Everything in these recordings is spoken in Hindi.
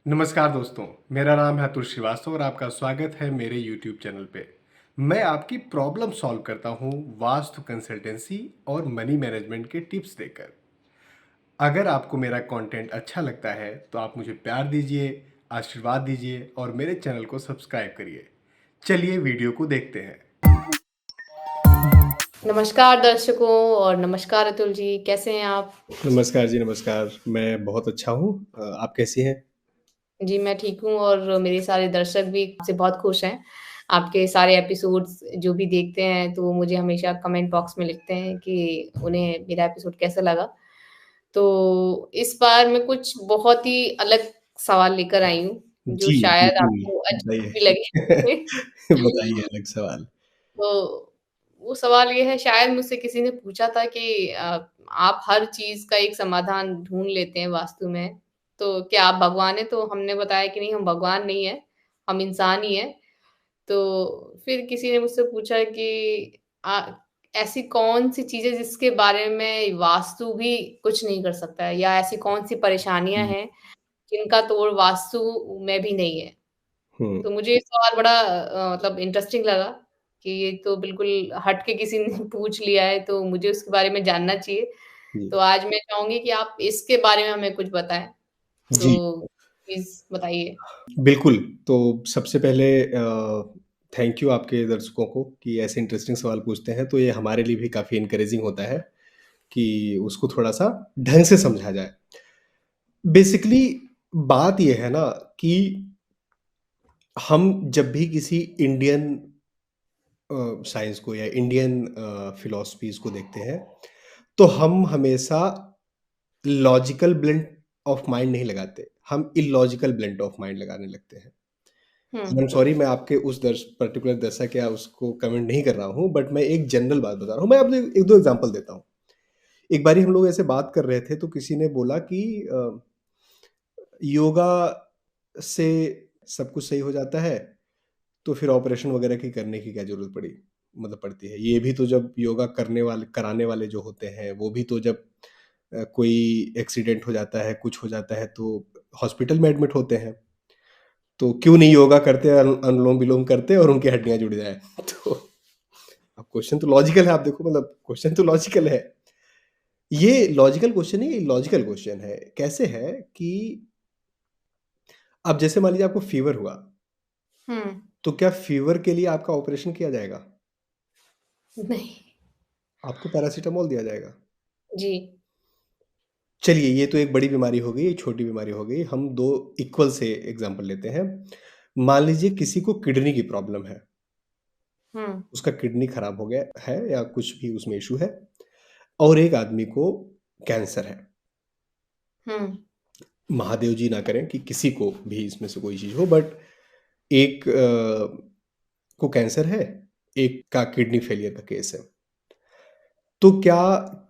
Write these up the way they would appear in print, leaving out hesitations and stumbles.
नमस्कार दोस्तों, मेरा नाम है अतुल श्रीवास्तव और आपका स्वागत है मेरे YouTube चैनल पे। मैं आपकी प्रॉब्लम सॉल्व करता हूँ वास्तु कंसल्टेंसी और मनी मैनेजमेंट के टिप्स देकर। अगर आपको मेरा कंटेंट अच्छा लगता है तो आप मुझे प्यार दीजिए, आशीर्वाद दीजिए और मेरे चैनल को सब्सक्राइब करिए। चलिए वीडियो को देखते हैं। नमस्कार दर्शकों और नमस्कार अतुल जी, कैसे हैं आप? नमस्कार जी, नमस्कार। मैं बहुत अच्छा हूँ। आप कैसी हैं? जी, मैं ठीक हूँ और मेरे सारे दर्शक भी आपसे बहुत खुश हैं। आपके सारे एपिसोड्स जो भी देखते हैं, तो वो मुझे हमेशा कमेंट बॉक्स में लिखते हैं कि उन्हें मेरा एपिसोड कैसा लगा। तो इस बार मैं कुछ बहुत ही अलग सवाल लेकर आई हूँ, जो जी, शायद बिल्कुल। आपको अजीब भी बताइए। लगे। बताइए अलग सवाल। तो वो सवाल ये है शायद मुझसे किसी ने पूछा था कि आप हर चीज़ का एक समाधान ढूँढ लेते हैं वास्तु में, तो क्या आप भगवान हैं? तो हमने बताया कि नहीं हम भगवान नहीं हैं, हम इंसान ही हैं। तो फिर किसी ने मुझसे पूछा कि ऐसी कौन-सी चीज़ है जिसके बारे में वास्तु भी कुछ नहीं कर सकता है या ऐसी कौन-सी परेशानियाँ हुँ, हैं जिनका तोड़ वास्तु में भी नहीं है? हुँ। तो मुझे ये सवाल बड़ा मतलब इंटरेस्टिंग लगा कि ये तो बिल्कुल हट के किसी ने पूछ लिया है, तो मुझे उसके बारे में जानना चाहिए। जी। तो आज मैं चाहूँगी कि आप इसके बारे में हमें कुछ बताएँ। जी, तो प्लीज़ बताइए? बिल्कुल। तो सबसे पहले थैंक यू आपके दर्शकों को कि ऐसे इंटरेस्टिंग सवाल पूछते हैं, तो ये हमारे लिए भी काफ़ी एनकरेजिंग होता है कि उसको थोड़ा-सा ढंग से समझा जाए। बेसिकली बात ये है ना कि हम जब भी किसी इंडियन साइंस को या इंडियन फिलॉसफीज़ को देखते हैं, तो हम हमेशा लॉजिकल ब्लेंड ऑफ माइंड नहीं लगाते, हम इलॉजिकल ब्लेंड ऑफ माइंड लगाने लगते हैं। हुँ, आई एम सॉरी मैं आपके उस पर्टिकुलर दशा या उसको कमेंट नहीं कर रहा हूँ, बट मैं एक जनरल बात बता रहा हूँ। मैं आपको 1-2 एग्ज़ाम्पल देता हूँ। एक बारी हम लोग ऐसे बात कर रहे थे, तो किसी ने बोला कि योगा से सब कुछ सही हो जाता है, तो फिर ऑपरेशन वगैरह की करने की क्या ज़रूरत पड़ती है। ये भी तो जब योगा कराने वाले जो होते हैं, वो भी तो जब कोई एक्सीडेंट हो जाता है, कुछ हो जाता है, तो हॉस्पिटल में एडमिट होते हैं। तो क्यों नहीं योगा करते, अनुलोम-विलोम करते और उनकी हड्डियाँ जुड़ जाएँ। तो अब क्वेश्चन तो लॉजिकल है, आप देखो मतलब क्वेश्चन तो लॉजिकल है। ये लॉजिकल क्वेश्चन नहीं, ये इलॉजिकल क्वेश्चन है। कैसे है कि अब जैसे मान लीजिए आपको फ़ीवर हुआ, हुँ, तो क्या फ़ीवर के लिए आपका ऑपरेशन किया जाएगा? नहीं, आपको पैरासिटामॉल दिया जाएगा। जी, चलिए ये तो एक बड़ी बीमारी हो गई, एक छोटी बीमारी हो गई। हम 2 इक्वल से एग्ज़ाम्पल लेते हैं। मान लीजिए किसी को किडनी की प्रॉब्लम है, हुँ, उसका किडनी खराब हो गया है या कुछ भी उसमें इश्यू है और एक आदमी को कैंसर है। हुँ, महादेव जी ना करें कि किसी को भी इसमें से कोई चीज़ हो, बट एक को कैंसर है, एक का किडनी फेलियर का केस है। तो क्या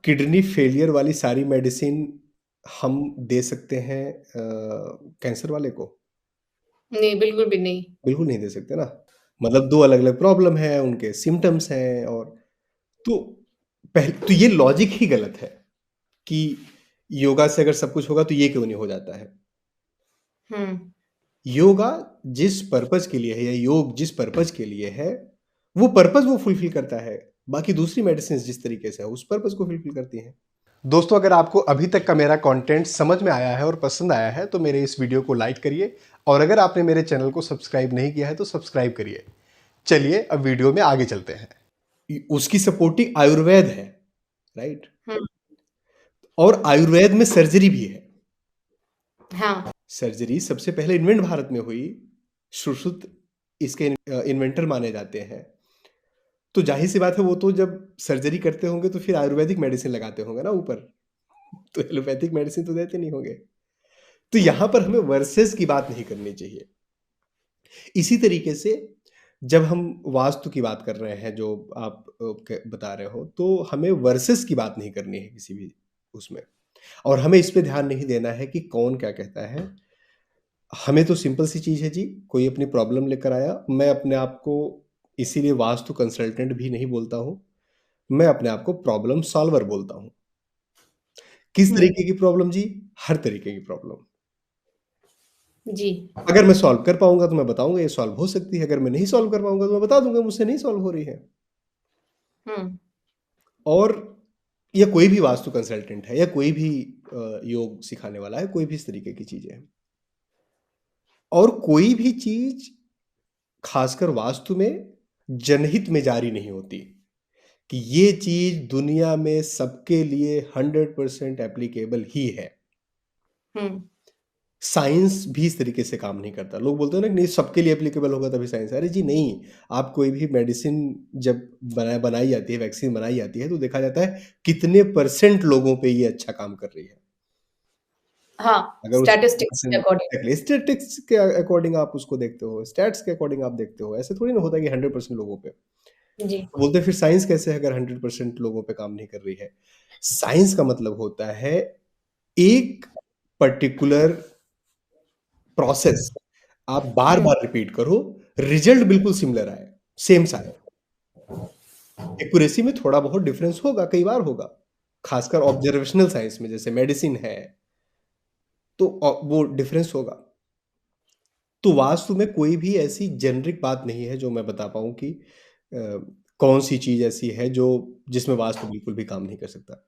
किडनी फेलियर वाली सारी मेडिसिन हम दे सकते हैं कैंसर वाले को? नहीं, बिल्कुल भी नहीं। बिल्कुल नहीं दे सकते ना। मतलब 2 अलग-अलग प्रॉब्लम है, उनके सिम्पटम्स हैं और तो तो ये लॉजिक ही गलत है कि योगा से अगर सब कुछ होगा तो ये क्यों नहीं हो जाता है। हुँ, योगा जिस पर्पज़ के लिए है या योग जिस पर्पज़ के लिए है, वो पर्पज़ वो फुलफ़िल करता है। बाकी दूसरी मेडिसिन्स जिस तरीके से है, उस पर्पज़ को फुलफ़िल करती हैं। दोस्तों अगर आपको अभी तक का मेरा कंटेंट समझ में आया है और पसंद आया है तो मेरे इस वीडियो को लाइक करिए और अगर आपने मेरे चैनल को सब्सक्राइब नहीं किया है तो सब्सक्राइब करिए। चलिए अब वीडियो में आगे चलते हैं। उसकी सपोर्टिंग आयुर्वेद है, राइट? हुँ, और आयुर्वेद में सर्जरी भी है। हाँ, सर्जरी सबसे पहले इन्वेंट भारत में हुई। सुश्रुत इसके इन्वेंटर माने जाते हैं। तो जाहिर सी बात है वो तो जब सर्जरी करते होंगे तो फिर आयुर्वेदिक मेडिसिन लगाते होंगे ना ऊपर। तो एलोपैथिक मेडिसिन तो देते नहीं होंगे। तो हुँ, यहाँ पर हमें वर्सेस की बात नहीं करनी चाहिए। इसी तरीके से जब हम वास्तु की बात कर रहे हैं जो आप बता रहे हो तो हमें वर्सेस की बात नहीं करनी है किसी भी उसमें और हमें इस पे ध्यान नहीं देना है कि कौन क्या कहता है। हमें तो सिंपल सी चीज़ है जी, कोई अपनी प्रॉब्लम लेकर आया, मैं अपने आप को इसीलिए वास्तु कंसल्टेंट भी नहीं बोलता हूँ, मैं अपने आप को प्रॉब्लम सॉल्वर बोलता हूँ। किस हुँ, तरीके की प्रॉब्लम जी? हर तरीके की प्रॉब्लम। जी। अगर मैं सॉल्व कर पाऊँगा तो मैं बताऊँगा ये सॉल्व हो सकती है, अगर मैं नहीं सॉल्व कर पाऊँगा तो मैं बता दूँगा मुझसे नहीं सॉल्व हो रही है। हुँ। और या कोई भी वास्तु कंसल्टेंट है या कोई भी योग सिखाने वाला है, कोई भी इस तरीके की चीज़ें हैं। और कोई भी चीज़ खासकर वास्तु में जनहित में जारी नहीं होती, कि ये चीज़ दुनिया में सबके लिए 100% एप्लीकेबल ही है। हुँ। साइंस भी इस तरीके से काम नहीं करता। लोग बोलते हैं ना कि नहीं सबके लिए एप्लीकेबल होगा तभी साइंस है। अरे जी नहीं, आप कोई भी मेडिसिन जब बनाई जाती है, वैक्सीन बनाई जाती है तो देखा जाता है कितने परसेंट लोगों पे ये अच्छा काम कर रही है। हाँ, अगर उस स्टैटिस्टिक्स के 100% अकॉर्डिंग। एग्ज़ैक्टली स्टैटिस्टिक्स के अकॉर्डिंग आप उसको देखते हो, स्टैट्स के अकॉर्डिंग आप देखते हो। ऐसे थोड़ी ना होता है कि 100% लोगों पे। जी। तो बोलते हैं फिर साइंस कैसे है अगर 100% लोगों पे काम नहीं कर रही है? साइंस का मतलब होता है एक पर्टिकुलर प्रोसेस आप हुँ। बार-बार रिपीट करो, रिजल्ट बिल्कुल सिमिलर आए, सेम सा आए। एक्यूरेसी में थोड़ा बहुत डिफरेंस होगा, कई बार होगा। खासकर ऑब्जर्वेशनल साइंस में जैसे मेडिसिन है, तो वो डिफरेंस होगा। तो वास्तु में कोई भी ऐसी जेनेरिक बात नहीं है जो मैं बता पाऊँ कि अ, कौन-सी चीज़ ऐसी है जो जिसमें वास्तु बिल्कुल भी काम नहीं कर सकता।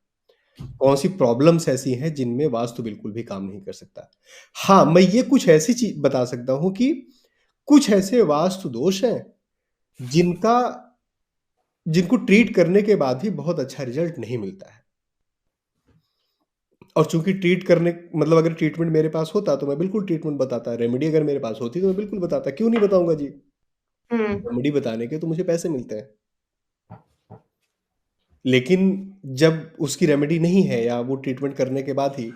कौन-सी प्रॉब्लम्स ऐसी हैं जिनमें वास्तु बिल्कुल भी काम नहीं कर सकता। हाँ, मैं ये कुछ ऐसी चीज़ बता सकता हूँ कि कुछ ऐसे वास्तु दोष हैं जिनका जिनको ट्रीट करने के बाद भी बहुत अच्छा रिज़ल्ट नहीं मिलता है। और चूँकि ट्रीट करने मतलब अगर ट्रीटमेंट मेरे पास होता तो मैं बिल्कुल ट्रीटमेंट बताता, रेमेडी अगर मेरे पास होती तो मैं बिल्कुल बताता, क्यों नहीं बताऊँगा जी? हुँ। रेमेडी बताने के तो मुझे पैसे मिलते हैं। लेकिन जब उसकी रेमेडी नहीं है या वो ट्रीटमेंट करने के बाद ही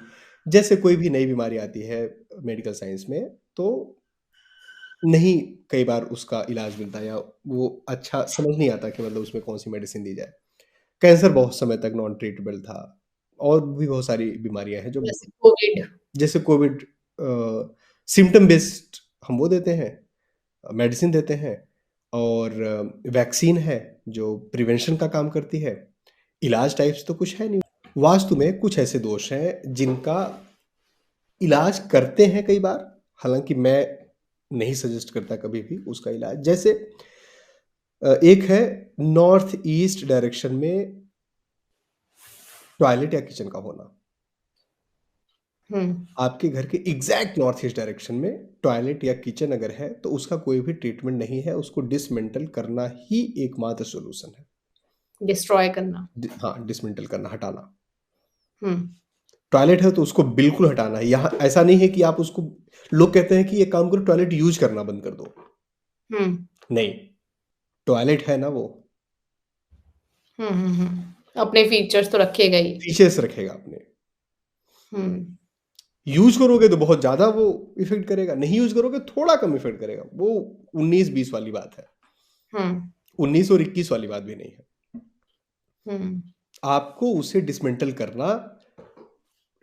जैसे कोई भी नई बीमारी आती है मेडिकल साइंस में, तो नहीं कई बार उसका इलाज मिलता है या वो अच्छा समझ नहीं आता कि मतलब उसमें कौन-सी मेडिसिन दी जाए। कैंसर बहुत समय तक नॉन ट्रीटेबल था और भी बहुत सारी बीमारियाँ हैं जो जैसे कोविड। जैसे कोविड सिम्पटम बेस्ड हम वो देते हैं, मेडिसिन देते हैं और वैक्सीन है जो प्रिवेंशन का काम करती है। इलाज टाइप्स तो कुछ है नहीं। वास्तु में कुछ ऐसे दोष हैं जिनका इलाज करते हैं कई बार, हालाँकि मैं नहीं सजेस्ट करता कभी भी उसका इलाज। जैसे एक है नॉर्थ ईस्ट डायरेक्शन में टॉयलेट या किचन का होना। हुँ। आपके घर के एग्ज़ैक्ट नॉर्थ ईस्ट डायरेक्शन में टॉयलेट या किचन अगर है, तो उसका कोई भी ट्रीटमेंट नहीं है, उसको डिसमेंटल करना ही एकमात्र सॉल्यूशन है। डिस्ट्रॉय करना। हाँ, डिसमेंटल करना, हटाना। हुँ। टॉयलेट है तो उसको बिल्कुल हटाना है। यहाँ ऐसा नहीं है कि आप उसको लोग कहते हैं कि एक काम करो टॉयलेट यूज़ करना बंद कर दो। हुँ। नहीं, टॉयलेट है ना वो, हुँ, हुँ, हुँ। अपने फीचर्स तो रखेगा ही। फीचर्स रखेगा अपने। हुँ। यूज़ करोगे तो बहुत ज़्यादा वो इफ़ेक्ट करेगा, नहीं यूज़ करोगे थोड़ा कम इफ़ेक्ट करेगा। वो 19-20 वाली बात है। हुँ। 19 और 21 वाली बात भी नहीं है। हुँ। आपको उसे डिसमेंटल करना,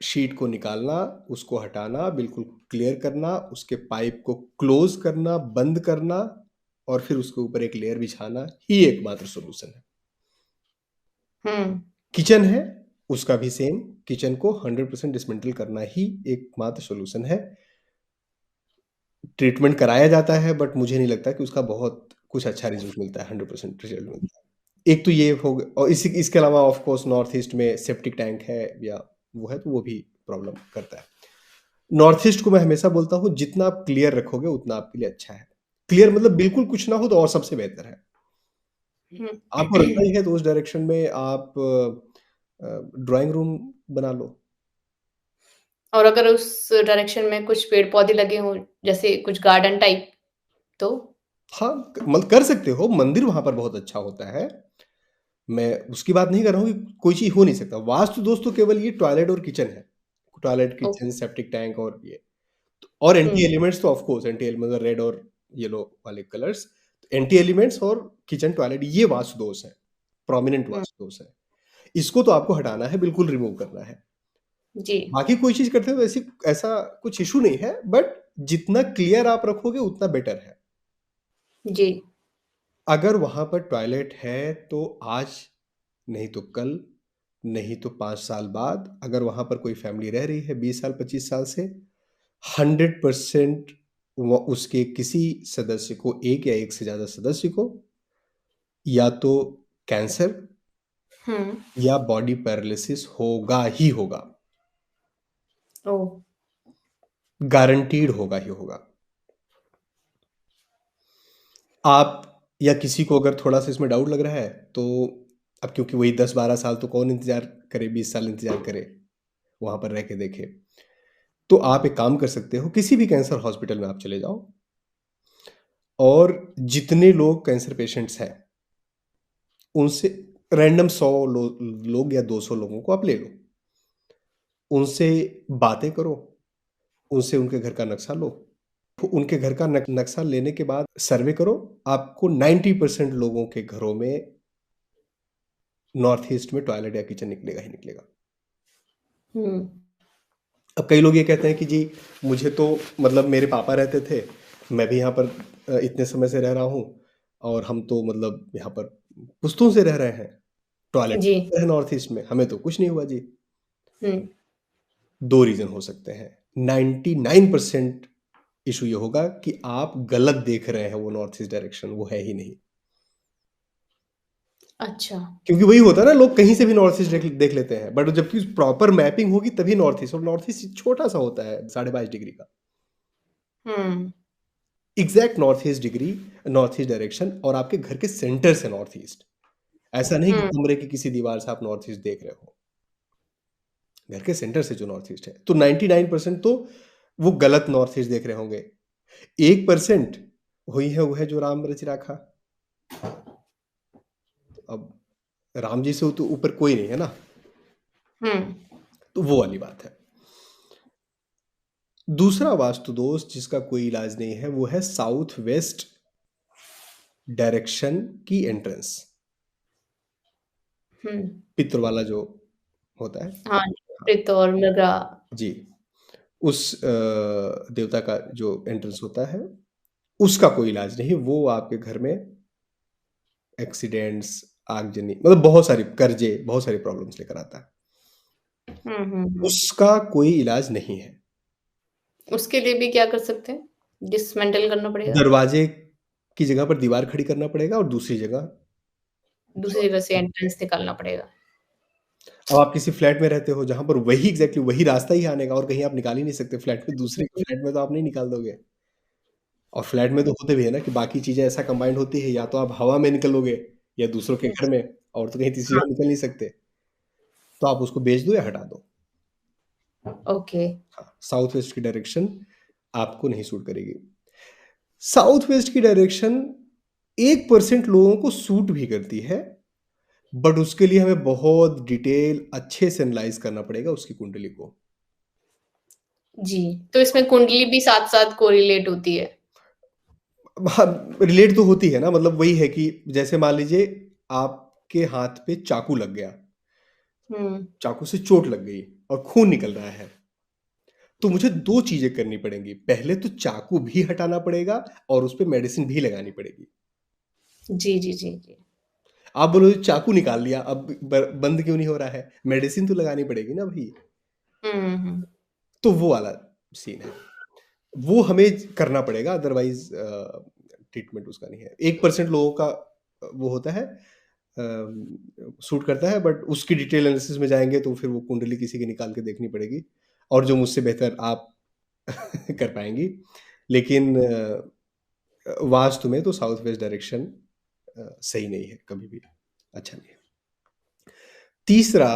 शीट को निकालना, उसको हटाना, बिल्कुल क्लियर करना, उसके पाइप को क्लोज़ करना, बंद करना और फिर उसके ऊपर एक लेयर बिछाना ही एकमात्र सॉल्यूशन है। हुँ। किचन है, उसका भी सेम, किचन को 100% डिसमेंटल करना ही एकमात्र सॉल्यूशन है। ट्रीटमेंट कराया जाता है बट मुझे नहीं लगता कि उसका बहुत कुछ अच्छा रिज़ल्ट मिलता है, 100% रिज़ल्ट मिलता है। एक तो ये हो ग और इसी इसके अलावा ऑफ़ कोर्स नॉर्थ ईस्ट में सेप्टिक टैंक है या वो है तो वो भी प्रॉब्लम करता है। नॉर्थ ईस्ट को मैं हमेशा बोलता हूँ जितना आप क्लियर रखोगे उतना आपके लिए अच्छा है। क्लियर मतलब बिल्कुल कुछ ना हो तो और सबसे बेहतर है। हुँ। आपको रखना ही है तो उस डायरेक्शन में आप ड्राइंग रूम बना लो। और अगर उस डायरेक्शन में कुछ पेड़-पौधे लगे हों, जैसे कुछ गार्डन टाइप, तो? हाँ, मतलब कर सकते हो, मंदिर वहाँ पर बहुत अच्छा होता है। मैं उसकी बात नहीं कर रहा हूँ कि कोई चीज़ हो नहीं सकता। वास्तु दोष तो केवल ये टॉयलेट और किचन है। Toilet, kitchen, okay. Septic tank और ये। और एंटी हुँ। एलिमेंट्स तो of course anti elements red और येलो वाले कलर्स। एंटी एलिमेंट्स और किचन, टॉयलेट ये वास्तु दोष है, प्रोमिनेंट हुँ। वास्तु दोष है। इसको तो आपको हटाना है, बिल्कुल रिमूव करना है। जी। बाकी कोई चीज़ करते हो तो ऐसी ऐसा कुछ इश्यू नहीं है बट जितना क्लियर आप रखोगे उतना बेटर है। जी। अगर वहाँ पर टॉयलेट है तो आज नहीं तो कल, नहीं तो 5 साल बाद अगर वहाँ पर कोई फैमिली रह रही है 20 साल, 25 साल से 100% वो उसके किसी सदस्य को, एक या एक से ज़्यादा सदस्य को, या तो कैंसर हुँ। या बॉडी पैरालिसिस होगा ही होगा। ओह! गारंटीड होगा ही होगा। आप या किसी को अगर थोड़ा-सा इसमें डाउट लग रहा है, तो अब क्योंकि वही 10-12 साल तो कौन इंतज़ार करे, 20 साल इंतज़ार करे, वहाँ पर रह के देखे। तो आप एक काम कर सकते हो, किसी भी कैंसर हॉस्पिटल में आप चले जाओ और जितने लोग कैंसर पेशेंट्स हैं, उनसे रैंडम 100 लोग या 200 लोगों को आप ले लो। उनसे बातें करो, उनसे उनके घर का नक्शा लो। उनके घर का नक्शा लेने के बाद सर्वे करो, आपको 90% लोगों के घरों में नॉर्थ ईस्ट में टॉयलेट या किचन निकलेगा ही निकलेगा। हुँ। अब कई लोग ये कहते हैं कि जी मुझे तो मतलब मेरे पापा रहते थे, मैं भी यहाँ पर इतने समय से रह रहा हूँ और हम तो मतलब यहाँ पर पुश्तों से रह रहे हैं, टॉयलेट जी। है नॉर्थ ईस्ट में, हमें तो कुछ नहीं हुआ जी। हुँ। 2 रीज़न हो सकते हैं। 99% इश्यू ये होगा कि आप गलत देख रहे हैं वो नॉर्थ ईस्ट डायरेक्शन, वो है ही नहीं। अच्छा। क्योंकि वही होता है ना, लोग कहीं से भी नॉर्थ ईस्ट देख देख लेते हैं, बट जबकि प्रॉपर मैपिंग होगी तभी नॉर्थ ईस्ट, और नॉर्थ ईस्ट छोटा-सा होता है 22.5 डिग्री का। हुँ। Exact north east degree, north east direction और आपके घर के सेंटर से नॉर्थ ईस्ट। ऐसा नहीं कि हुँ। कमरे की किसी दीवार से आप नॉर्थ ईस्ट देख रहे हो। घर के सेंटर से जो नॉर्थ ईस्ट है। तो 99% तो वो गलत नॉर्थ ईस्ट देख रहे होंगे। 1% वही है वो है जो राम रच राखा। अब राम जी से तो ऊपर कोई नहीं है ना, हुँ। तो वो वाली बात है। दूसरा वास्तु दोष जिसका कोई इलाज नहीं है, वो है साउथ वेस्ट डायरेक्शन की एंट्रेंस। हुँ। पित्र वाला जो होता है। हाँ, हाँ, पित्त और मृगा। जी। उस देवता का जो एंट्रेंस होता है, उसका कोई इलाज नहीं, वो आपके घर में एक्सीडेंट्स, आगजनी, मतलब बहुत सारी कर्जे, बहुत सारी प्रॉब्लम्स लेकर आता है। हुँ, हुँ, हुँ। उसका कोई इलाज नहीं है। उसके लिए भी क्या कर सकते हैं? डिसमेंटल करना पड़ेगा? दरवाजे की जगह पर दीवार खड़ी करना पड़ेगा और दूसरी जगह दूसरी जगह से एंट्रेंस निकालना पड़ेगा। अब आप किसी फ्लैट में रहते हो जहाँ पर वही एग्ज़ैक्टली वही रास्ता ही आने का और कहीं आप निकाल ही नहीं सकते फ्लैट में, दूसरे के फ्लैट में तो आप नहीं निकाल दोगे। और फ्लैट में तो होते भी है ना कि बाकी चीज़ें ऐसा कंबाइंड होती है, या तो आप हवा में निकलोगे या दूसरों के हुँ। घर में, और तो कहीं तीसरी हाँ, जगह निकल नहीं सकते। तो आप उसको बेच दो या हटा दो। ओके। हाँ, साउथ वेस्ट की डायरेक्शन आपको नहीं सूट करेगी। साउथ वेस्ट की डायरेक्शन 1% लोगों को सूट भी करती है, बट उसके लिए हमें बहुत डिटेल अच्छे से एनालाइज़ करना पड़ेगा उसकी कुंडली को। जी, तो इसमें कुंडली भी साथ-साथ कोरिलेट होती है। अब हाँ, रिलेट तो होती है ना, मतलब वही है कि जैसे मान लीजिए आपके हाथ पे चाकू लग गया, हुँ। चाकू से चोट लग गई और खून निकल रहा है, तो मुझे 2 चीज़ें करनी पड़ेंगी। पहले तो चाकू भी हटाना पड़ेगा और उसपे मेडिसिन भी लगानी पड़ेगी। जी, जी, जी, जी। आप बोलोगे चाकू निकाल लिया, अब बंद क्यों नहीं हो रहा है? मेडिसिन तो लगानी पड़ेगी ना भई। हुँ, हुँ। तो वो वाला सीन है। वो हमें करना पड़ेगा, अदरवाइज़ ट्रीटमेंट उसका नहीं है। 1% लोगों का वो होता है, सूट करता है, बट उसकी डिटेल एनालिसिस में जाएँगे तो फिर वो कुंडली किसी की निकाल के देखनी पड़ेगी, और जो मुझसे बेहतर आप कर पाएँगी। लेकिन वास्तु में तो साउथ वेस्ट डायरेक्शन सही नहीं है, कभी भी अच्छा नहीं है। तीसरा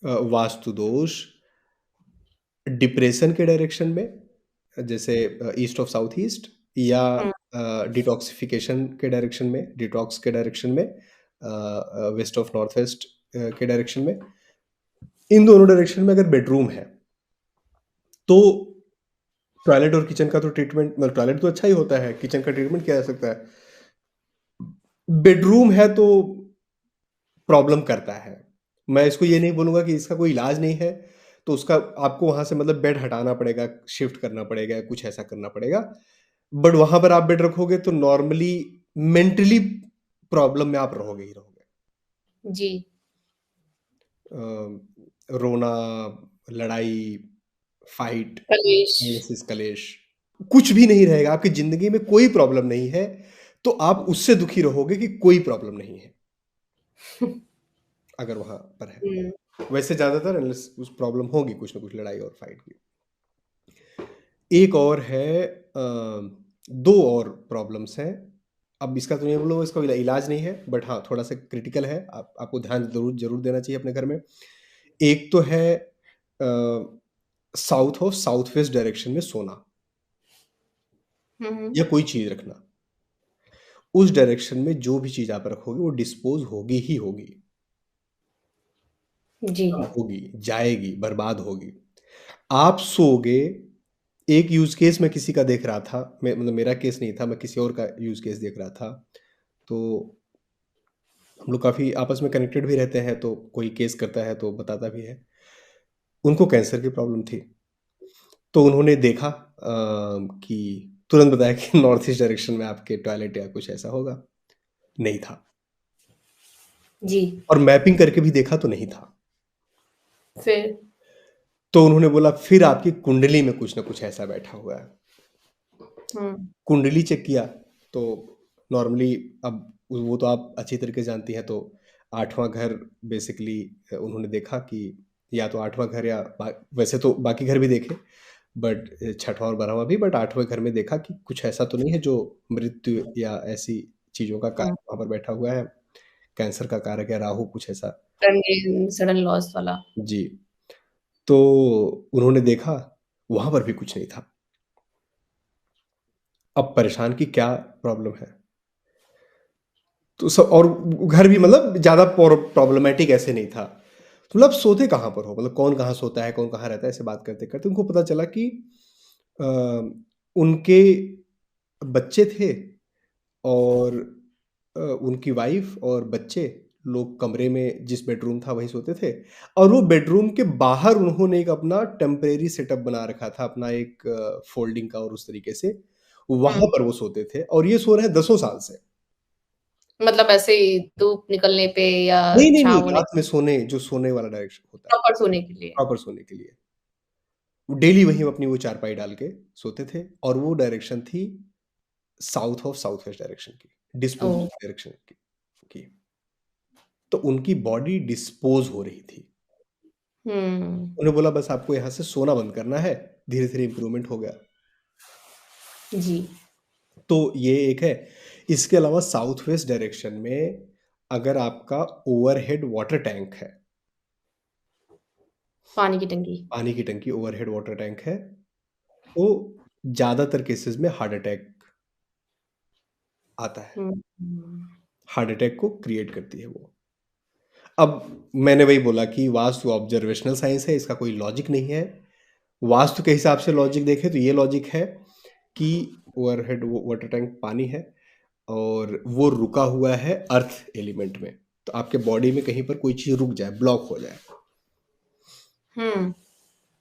वास्तु दोष डिप्रेशन के डायरेक्शन में, जैसे ईस्ट ऑफ साउथ ईस्ट, या हुँ। डिटॉक्सिफिकेशन के डायरेक्शन में, डिटॉक्स के डायरेक्शन में, वेस्ट ऑफ नॉर्थ वेस्ट के डायरेक्शन में। इन दोनों डायरेक्शन में अगर बेडरूम है, तो टॉयलेट और किचन का तो ट्रीटमेंट, मतलब टॉयलेट तो अच्छा ही होता है, किचन का ट्रीटमेंट किया जा सकता है। बेडरूम है तो प्रॉब्लम करता है। मैं इसको ये नहीं बोलूँगा कि इसका कोई इलाज नहीं है, तो उसका आपको वहाँ से मतलब बेड हटाना पड़ेगा, शिफ्ट करना पड़ेगा, कुछ ऐसा करना पड़ेगा। बट वहाँ पर आप बेड रखोगे तो नॉर्मली मेंटली प्रॉब्लम में आप रहोगे ही रहोगे। जी। रोना, लड़ाई, फाइट, कलेश। नेमेसिस, कलेश। कुछ भी नहीं रहेगा, आपकी ज़िंदगी में कोई प्रॉब्लम नहीं है, तो आप उससे दुखी रहोगे कि कोई प्रॉब्लम नहीं है, अगर वहाँ पर है। हुँ, वैसे ज़्यादातर अनलेस उस प्रॉब्लम होगी कुछ ना कुछ लड़ाई और फाइट की। एक और है 2 और प्रॉब्लम्स हैं। अब इसका तो नहीं बोलूँगा इसका इलाज नहीं है, बट हाँ, थोड़ा-सा क्रिटिकल है। आपको ध्यान ज़रूर ज़रूर देना चाहिए अपने घर में। एक तो है साउथ और साउथ वेस्ट डायरेक्शन में सोना हुँ, हुँ। या कोई चीज़ रखना। उस डायरेक्शन में जो भी चीज़ आप रखोगे वो डिस्पोज़ होगी ही होगी। जी। खत्म होगी, जाएगी, बर्बाद होगी। आप सोओगे एक यूज़ केस मैं किसी का देख रहा था, मैं मतलब मेरा केस नहीं था, मैं किसी और का यूज़ केस देख रहा था। तो हम लोग काफ़ी आपस में कनेक्टेड भी रहते हैं, तो कोई केस करता है तो बताता भी है। उनको कैंसर की प्रॉब्लम थी। तो उन्होंने देखा कि तुरंत बताया कि नॉर्थ ईस्ट डायरेक्शन में आपके टॉयलेट या कुछ ऐसा होगा। नहीं था जी। और मैपिंग करके भी देखा तो नहीं था। फिर? तो उन्होंने बोला फिर आपकी कुंडली में कुछ ना कुछ ऐसा बैठा हुआ है। हुँ, कुंडली चेक किया तो नॉर्मली अब वो तो आप अच्छी तरीके से जानती हैं, तो 8वाँ घर बेसिकली उन्होंने देखा कि या तो 8वाँ घर या वैसे तो बाकी घर भी देखे, बट 6वाँ और 12वाँ भी, बट 8वें घर में देखा कि कुछ ऐसा तो नहीं है जो मृत्यु या ऐसी चीज़ों का हुँ। कारक वहाँ पर बैठा हुआ है, कैंसर का कारक या राहु कुछ ऐसा। सडन सडन लॉस वाला। जी, तो उन्होंने देखा वहाँ पर भी कुछ नहीं था। अब परेशान कि क्या प्रॉब्लम है? तो और घर भी मतलब ज़्यादा प्रॉब्लमैटिक ऐसे नहीं था। तो मतलब सोते कहाँ पर हो? मतलब कौन कहाँ सोता है, कौन कहाँ रहता है, ऐसे बात करते-करते उनको पता चला कि अ, उनके बच्चे थे और उनकी वाइफ़ और बच्चे लोग कमरे में जिस बेडरूम था वहीं सोते थे और वो बेडरूम के बाहर उन्होंने एक अपना टेम्परेरी सेटअप बना रखा था, अपना एक फ़ोल्डिंग का और उस तरीके से, वहाँ हुँ। पर वो सोते थे और ये सो रहे हैं दसों साल से। मतलब ऐसे ही धूप निकलने पे या नहीं, नहीं, नहीं, छाँव होने रात में सोने जो सोने वाला डायरेक्शन होता है, प्रॉपर सोने के लिए। प्रॉपर सोने के लिए। वो डेली वहीं अपनी वो चारपाई डाल के सोते थे और वो डायरेक्शन थी south of south west direction की, ओह! डिस्पोज़िंग डायरेक्शन की। तो उनकी बॉडी डिस्पोज़ हो रही थी। हुँ। उन्हें बोला बस आपको यहाँ से सोना बंद करना है, धीरे-धीरे इम्प्रूवमेंट हो गया। जी। तो ये एक है। इसके अलावा साउथ वेस्ट डायरेक्शन में अगर आपका ओवरहेड वाटर टैंक है, पानी की टंकी। पानी की टंकी ओवरहेड वाटर टैंक है, तो ज़्यादातर केसेज़ में हार्ट अटैक आता है। हुँ, हुँ। हार्ट अटैक को क्रिएट करती है वो। अब मैंने वही बोला कि वास्तु ऑब्जर्वेशनल साइंस है, इसका कोई लॉजिक नहीं है। वास्तु के हिसाब से लॉजिक देखें तो ये लॉजिक है कि ओवरहेड वो वाटर टैंक पानी है और वो रुका हुआ है अर्थ एलिमेंट में। तो आपके बॉडी में कहीं पर कोई चीज़ रुक जाए, ब्लॉक हो जाए। हुँ,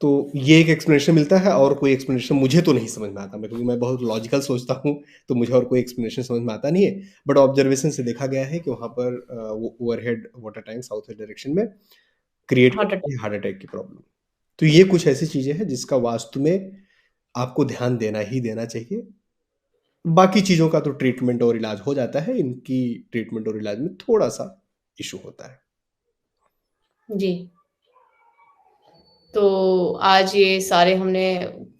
तो ये एक एक्सप्लेनेशन मिलता है और कोई एक्सप्लेनेशन मुझे तो नहीं समझ में आता मैं क्योंकि मैं बहुत लॉजिकल सोचता हूँ, तो मुझे और कोई एक्सप्लेनेशन समझ में आता नहीं है। बट ऑब्जर्वेशन से देखा गया है कि वहाँ पर वो overhead water tank south west direction में क्रिएट हार्ट अटैक। करती है हार्ट अटैक की प्रॉब्लम। तो ये कुछ ऐसी चीज़ें हैं जिसका वास्तु में आपको ध्यान देना ही देना चाहिए। बाकी चीज़ों का तो ट्रीटमेंट और इलाज हो जाता है, इनकी ट्रीटमेंट और इलाज में थोड़ा-सा इश्यू होता है। जी। तो आज ये सारे हमने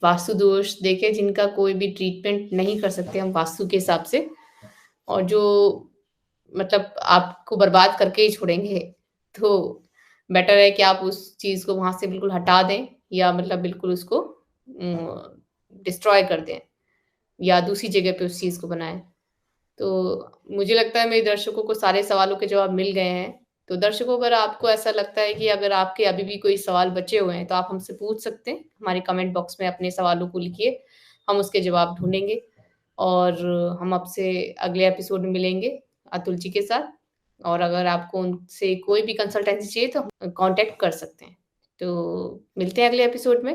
वास्तु दोष देखे जिनका कोई भी ट्रीटमेंट नहीं कर सकते हम वास्तु के हिसाब से और जो मतलब आपको बर्बाद करके ही छोड़ेंगे। तो बेटर है कि आप उस चीज़ को वहाँ से बिल्कुल हटा दें या मतलब बिल्कुल उसको डिस्ट्रॉय कर दें या दूसरी जगह पे उस चीज़ को बनाएँ। तो मुझे लगता है मेरे दर्शकों को सारे सवालों के जवाब मिल गए हैं। तो दर्शकों अगर आपको ऐसा लगता है कि अगर आपके अभी भी कोई सवाल बचे हुए हैं, तो आप हमसे पूछ सकते हैं। हमारे कमेंट बॉक्स में अपने सवालों को लिखिए, हम उसके जवाब ढूँढेंगे और हम आपसे अगले एपिसोड में मिलेंगे अतुल जी के साथ। और अगर आपको उनसे कोई भी कंसल्टेंसी चाहिए तो कॉन्टैक्ट कर सकते हैं। तो मिलते हैं अगले एपिसोड में।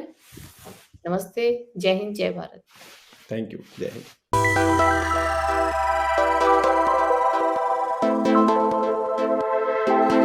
नमस्ते, जय हिंद, जय भारत। Thank you. जय हिंद।